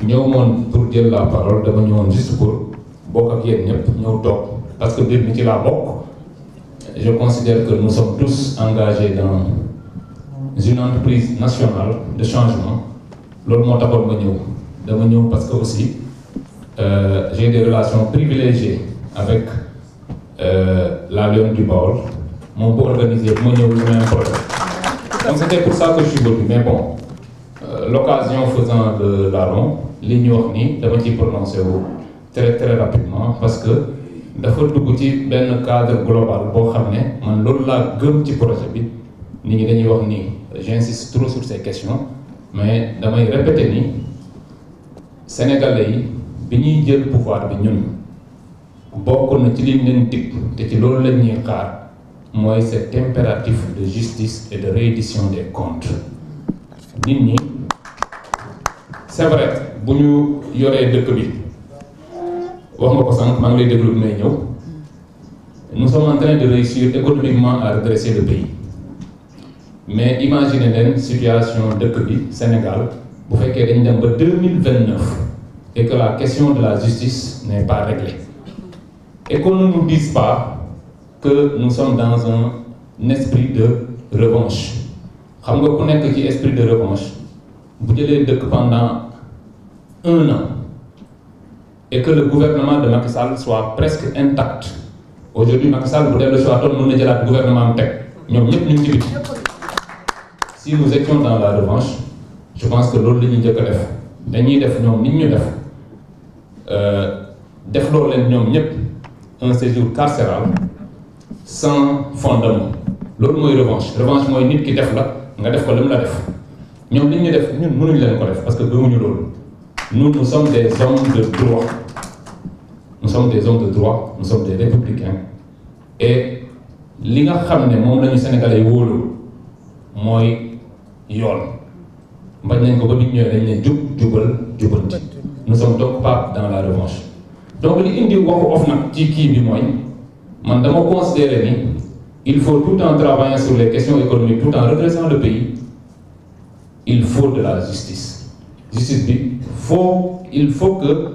ñëw moon pour jël la parole dama ñëwoon juste pour bokk ak yéen ñëpp ñëw toog parce que mbir mi ci laa bokk. Je considère que nous sommes tous engagés dans une entreprise nationale de changement. Loolu moo taxoon ma ñëw dama ñëw parce que aussi j'ai des relations privilégiées avec la Lyon du Baol moom bu organiser bu ma ñëw lu même projet. Donc c'était pour ça que je suis venu mais bon l'occasion faisant de larron li ñu wax nii dama ciy prononcé wu très très rapidement parce que dafa dugg ci benn cadre global boo xam ne man loolu laa gëm ci projet bi nit ñi dañuy wax ni j'insiste trop sur ces questions mais damay répéter ni sénégalais yi bi ñuy jël pouvoir bi ñun bokk na ci liñ leen dig te ci loolu lañ ñuy xaar mooy cet impératif de justice et de reddition des comptes nit ñi c'est vrai bu ñu yoree dëkk bi wax nga ko sànq maa ngi lay déglu bi may ñëw nous sommes en train de réussir économiquement à redresser le pays mais imaginez leen situation dëkk bi Sénégal bu fekkee dañ dem ba 2029 et que la question de la justice n'est pas réglée et qu'on ne nous dise pas que nous sommes dans un esprit de revanche xam nga ku nekk ci esprit de revanche bu jëlee dëkk pendant 1 an et que le gouvernement de Macky Sall soit presque intact aujourd'hui Macky Sall bu dellu si waatoon mën na jëlaat gouvernement am teg ñoom ñëpp ñu ngi ci biti si nous étions dans la revanche je pense que loolu la ñuy njëkk a def dañuy def ñoom nit ñu def loo leen ñoom ñëpp un séjour carcéral sans fondement loolu mooy revanche mooy nit ki def la nga def ko li mu la def ñoom li ñu def ñun mënuñu leen ko def parce que gëmuñu loolu nous sommes des hommes de droit nous sommes des hommes de droit nous sommes des républicains et li nga xam ne moom la ñu sénégalais yi wóolu mooy yoon bañ nañ ko ba nit ñëwee dañ ne jubal jubanti nous sommes donc pas dans la revanche donc li indi waxu OFNAC ci kii bi mooy man dama considérer ni il faut tout en travaillant sur les questions économiques tout en redressant le pays il faut de la justice bi il faut que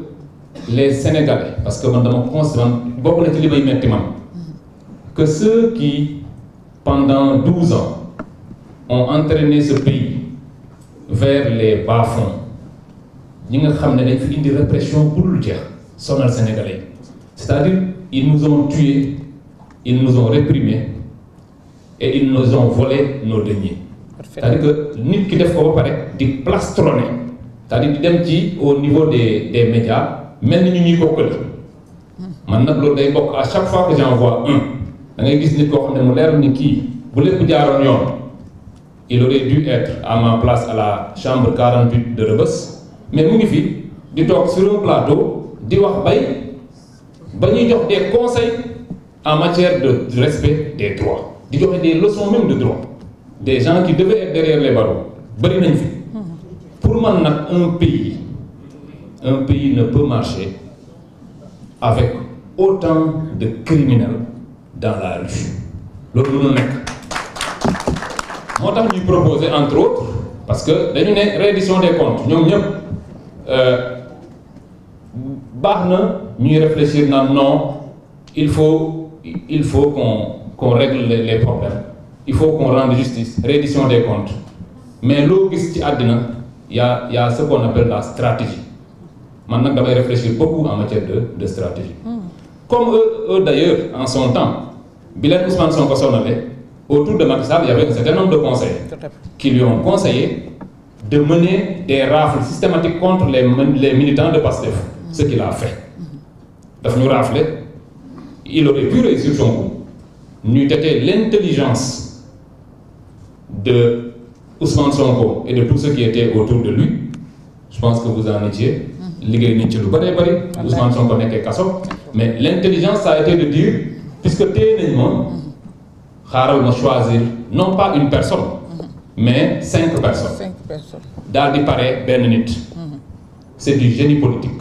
les Sénégalais parce que man dama considérer bokk na ci li may metti man que ceux qui pendant 12 ans ont entraîné ce pays vers les bas-fonds ñi nga xam ne dañ fi indi répression bu dul jeex sonal Sénégalais c'est-à-dire ils nous ont tués ils nous ont réprimés et ils nous ont volé nos deniers c'est-à-dire que nit ki def ko ba pare di plastronner c'est-à-dire di dem ci au niveau des médias mel ni ñu ñuy bokkale man nag loolu day bokk à chaque fois que j'en vois un da ngay gis nit koo xam ne mu leer ni kii bu lépp jaaroon yoon il aurait dû être à ma place à la chambre 48 de Rebeuss mais mu ngi fi di toog sur un plateau di wax ba ñuy jox des conseils en matière de respect des droits di joxe des leçons même de droit des gens qui devaient être derrière les barreaux bëri nañ fi pour man nag un pays ne peut marcher avec autant de criminels dans la rue loolu mënul nekk moo tax ñuy proposer entre autres parce que dañu ne reddition des comptes ñoom ñëpp baax na ñuy réfléchir naan non il faut qu'on règle les problèmes il faut qu'on rende justice reddition des comptes mais loo gis ci àddina y a ce qu'on appelle la stratégie man nag damay réfléchir beaucoup en matière de stratégie comme eux d'ailleurs en son temps bi leen Ousmane Sonko sonale autour de Macky Sall il y avait un certain nombre de conseillers qui lui ont conseillé de mener des rafles systématiques contre les militants de PASTEF ce qu'il a fait daf ñu rafler il aurait pu réussir son coup ñu têter l'intelligence de Ousmane Sonko et de tous ceux qui étaient autour de lui je pense que vous en étiez liggéey nañ ci lu bëree bëri Ousmane Sonko nekkee kaso mais l'intelligence ça a été de dire puisque téye nañ ma xaaral ma choisir non pas une personne mais 5 personnes daal di pare benn nit c'est du génie politique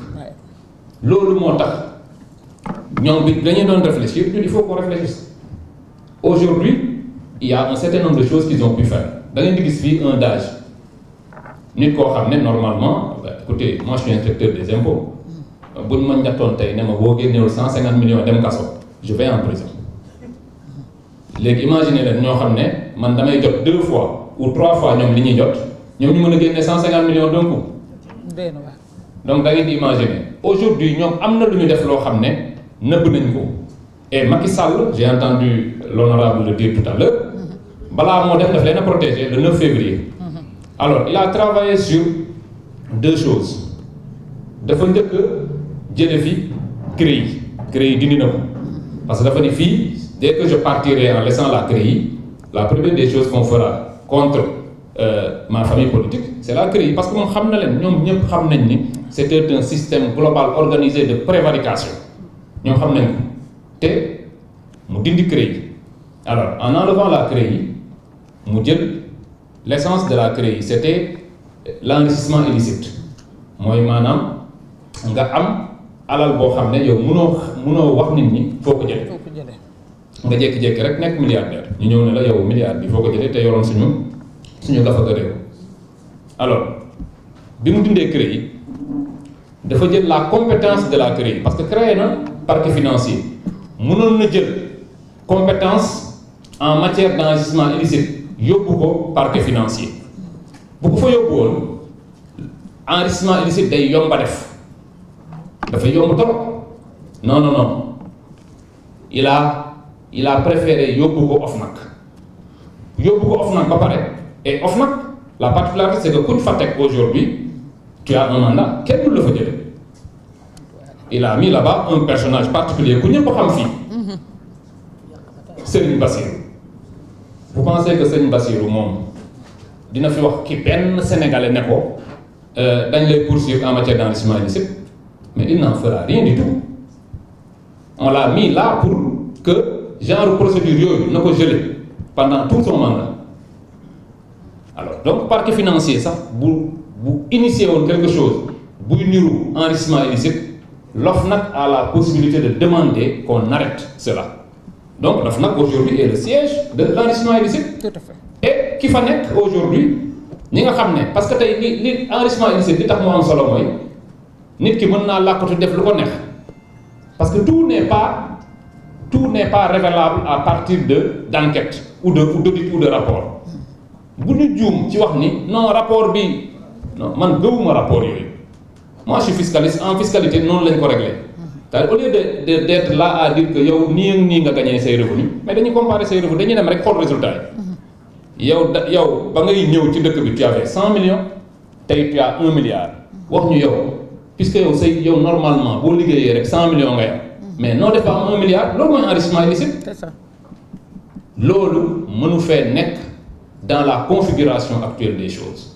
loolu moo tax ñoom bi dañuy doon réfléchir il faut qu'on réfléchisse aujourd'hui il y a un certain nombre de choses qu'ils ont pu faire da ngeen di gis fii un DAGE nit koo xam ne normalement écoutez moi je suis inspecteur des impôts buñ ma njattoon tey ne ma boo génnewul 150 millions dem kaso je vais en prison léegi imaginer leen ñoo xam ne man damay jot 2 fois ou 3 fois ñoom li ñuy jot ñoom ñu mën a génne 150 millions d'un coup donc da ngeen di imaginer aujourd'hui ñoom am na lu ñu def loo xam ne nëbb nañ ko et Macky Sall j'ai entendu l'honorable le dire tout à l'heure balaa moo def leen a protéger le 9 février alors il a travaillé sur 2 choses dafa njëkk jële fi CREI dindi na ko parce que dafa ni fii dès que je partirai en laissant la CREI la première des choses qu'on fera contre ma famille politique c'est la CREI parce que moom xam na leen ñoom ñëpp xam nañ ni c'était un système global organisé de prévarication ñoom xam nañ ko te mu dindi CREI alors en enlevant la CREI mu jël l'essence de la CREI c'était l'enrichissement illicite mooy maanaam nga am alal boo xam ne yow munoo wax nit ñi foo ko jëlee nga jékki-jékki rek nekk milliardaire ñu ñëw ne la yow milliard bi foo ko jëlee te yoroon suñu gafaga réew alors bi mu dindee CREI dafa jël la compétence de la CREI parce que créé na parquet financier mënoon na jël compétence en matière d'enrichissement illicite yóbbu ko parquet financier bu ko fa yóbbu woon enrichissement illicite day yomba def dafa yomb trop non il a préféré yóbbu ko OFNAC ba pare et OFNAC la particularité c'est que kuñ fa teg aujourd'hui tu as un mandat kenn du la fa jële il a mis là-bas un personnage particulier ku ñëpp xam fii Serigne Bassirou vous pensez que Serigne Bassirou moom dina fi wax ki benn sénégalais ne ko dañ lay poursuivre en matière d'enrichissement illicite mais il n'en fera rien du tout on l'a mis là pour que genre procédure yooyu na ko geler pendant tout son mandat alors donc parquet financier sax bu initier woon quelque chose buy niru enrichissement illicite l'OFNAC a la possibilité de demander qu'on arrête cela donc l'OFNAC aujourd'hui est le siège de l'enrichissement illicite. Tout à fait. Et ki fa nekk aujourd'hui ñi nga xam ne parce que tey li enrichissement illicite li tax mu am solo mooy nit ki mën naa làkkatu def lu ko neex parce que tout n'est pas révélable à partir d'enquête ou d'audit ou de rapport bu ñu juum ci wax ni non rapport bi non man gëwuma rapport yooyu moi je suis fiscaliste en fiscalité noonu lañ ko réglé c'est-à-dire au lieu d'être là à dire que yow nii nga gagné say revenus mais dañuy comparer say revenus dañuy dem rek xool résultat yi yow ba ngay ñëw ci dëkk bi tu avais 100 millions tey tu as 1 milliard wax ñu yow puisque yow normalement boo liggéeyee rek 100 millions ngay am mais noo def ba am 1 milliard loolu mooy enrichissement illicite. C'est ça. Loolu mënu fee nekk dans la configuration actuelle des choses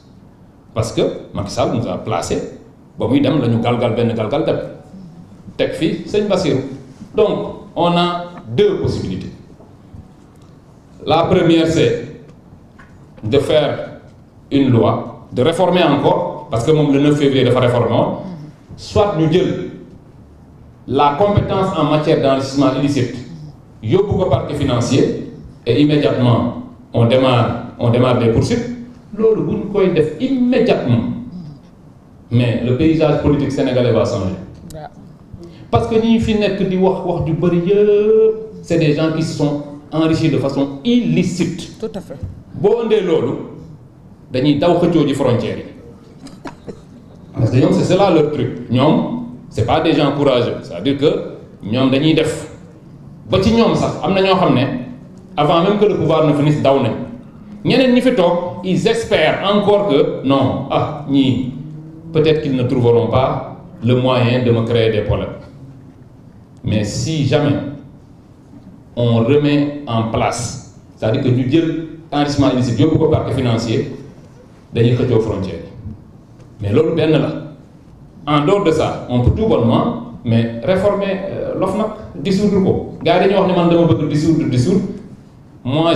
parce que Macky Sall nous a placé ba muy dem la ñu galgal teg fii Sëñ Bassirou donc on a 2 possibilités la première c'est de faire une loi de réformer encore parce que moom le 9 février dafa réformer woon soit ñu jël la compétence en matière d'enrichissement illicite yóbbu ko parquet financier et immédiatement on démarre des poursuites loolu bu ñu koy def immédiatement mais le paysage politique sénégalais va changer parce que ñi fi nekk di wax ju bari yëpp c'est des gens qui se sont enrichis de façon illicite. Tout à fait. boo indee loolu dañuy daw xëccoo ji frontières yi parce que ñoom c'est cela leur truc ñoom c'est pas des gens courageux c'est-à-dire que ñoom dañuy def ba ci ñoom sax am na ñoo xam ne avant même que le pouvoir ne finisse daw nañ ñeneen ñi fi toog ils espèrent encore que non ñii peut-être qu'ils ne trouveront pas le moyen de me créer des problèmes mais si jamais on remet en place c'est-à-dire que ñu jël enrichissement illicite yóbbu ko parquet financier dañuy xëccoo frontière yi mais loolu benn la en dehors de ça on peut tout bonnement mais réformer l'OFNAC dissoudre ko gars yi dañuy wax ne man dama bëgg dissoudre moi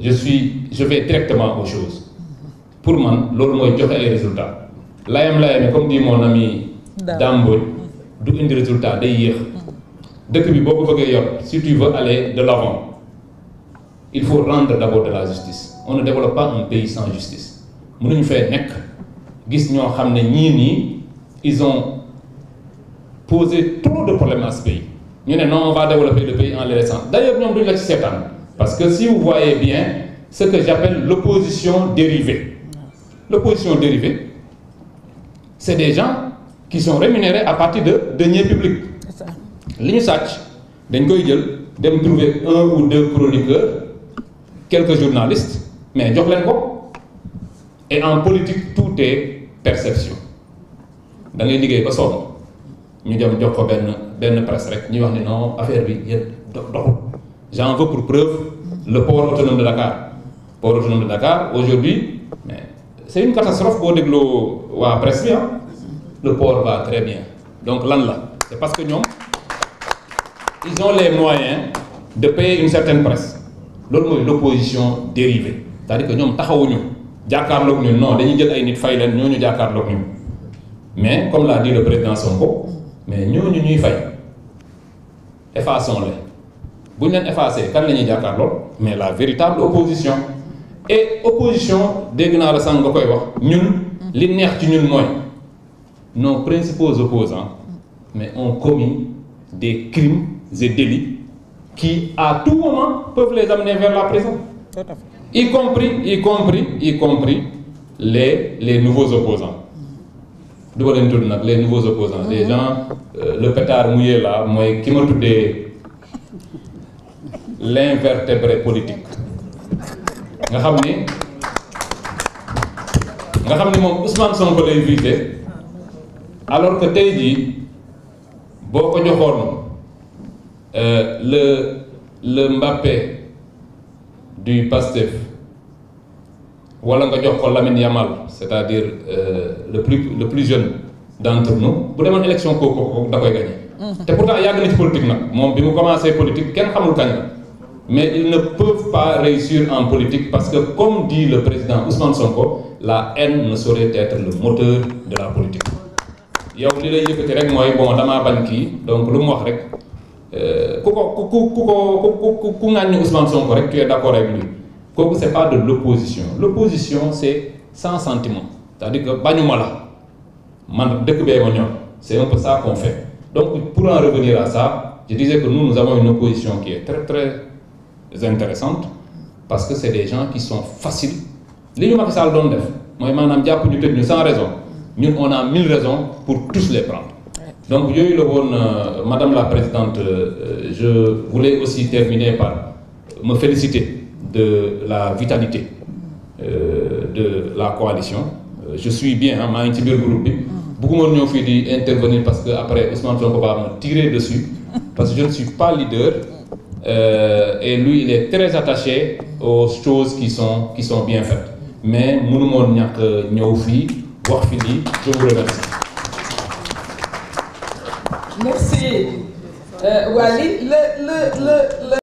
je vais directement aux choses pour man loolu mooy joxe ay résultats layam comme dit mon ami Dame Mbodj du indi résultat day yéex dëkk bi boo ko bëggee yor si tu veux aller de l'avant il faut rendre d'abord de la justice on ne développe pas un pays sans justice mënuñu fee nekk gis ñoo xam ne ñii ils ont posé trop de problèmes à ce pays ñu ne non on va développer le pays en les laissant d'ailleurs ñoom duñu la ci seetaan parce que si vous voyez bien ce que j'appelle l'opposition dérivée c'est des gens qui sont rémunérés à partir de deniers publics li ñu sàcc dañ koy jël dem trouver 1 ou 2 chroniqueurs quelques journalistes mais jox leen ko et en politique tout est perception da ngay liggéey ba sonn ñu dem jox ko benn presse rek ñuy wax ne non affaire bi yéen doxul. J'en veux pour preuve le port autonome de Dakar aujourd'hui mais c'est une catastrophe boo dégloo waa presse bi le port va très bien donc lan la c'est parce que ñoom ils ont les moyens de payer une certaine presse loolu mooy l'opposition dérivée c'est-à-dire que ñoom taxawuñu jàkkaarloog ñun non dañuy jël ay nit fay leen ñooñu jàkkaarloog ñun mais comme l'a dit le président Sonko mais ñooñu ñuy fay effaçons-les bu ñu leen effacé kan la ñuy jàkkaarloog mais la véritable opposition et opposition dégg naa la sànq nga koy wax ñun li neex ci ñun mooy nos principaux opposants mais ont commis des crimes et délits qui à tout moment peuvent les amener vers la prison. Tout à fait. y compris les nouveaux opposants du ma leen tudd nag les nouveaux opposants les gens le pétard mouillé là mooy ki ma tuddee l'invertébré politique nga xam ni moom Ousmane Sonko lay visé alors que tey jii boo ko joxoon le Mbappé du PASTEF wala nga jox ko Lamine Yamal c'est-à-dire le plus jeune d'entre nous bu demoon élection kooku da koy gagné. te pourtant yàgg na ci politique nag moom bi mu commencé politique kenn xamul kañ la mais ils ne peuvent pas réussir en politique parce que comme dit le président Ousmane Sonko la haine ne saurait être le moteur de la politique. yow li lay yëkkati rek mooy bon damaa bañ kii donc lu mu wax rek ku ŋàññi Ousmane Sonko rek tu es d'accord avec lui kooku c'est pas de l'opposition c'est sans sentiment c'est-à-dire que bañuma la man dëkk bee ma ñor c'est un peu ça qu'on fait donc pour en revenir à ça je disais que nous avons une opposition qui est très très intéressante parce que c'est des gens qui sont faciles li ñu Macky Sall doon def mooy maanaam jàpp ñu tëj ñu sans raison ñun on a 1000 raisons pour tous les prendre donc yooyu la woon madame la présidente je voulais aussi terminer par me féliciter de la vitalité de la coalition je suis bien maa ngi ci biir groupe bi bëgguma ñëw fii di intervenir parce que après Ousmane Sonko va me tirer dessus parce que je ne suis pas leader et lui il est très attaché aux choses qui sont bien faites mais mënu moon ñàkk ñëw fii wax fi lii je vous remercie. Merci Waly.